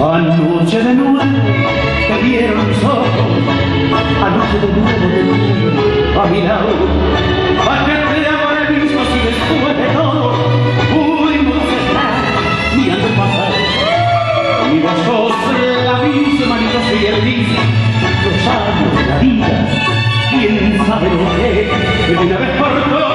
Anoche de nuevo te dieron mis ojos, anoche de nuevo te dieron a mi lado. ¿A qué te ahora mismo si después de todo pudimos estar mirando pasar? Ni vos sos la misma, ni yo soy el mismo, los años de la vida, quién sabe lo que de una vez por todas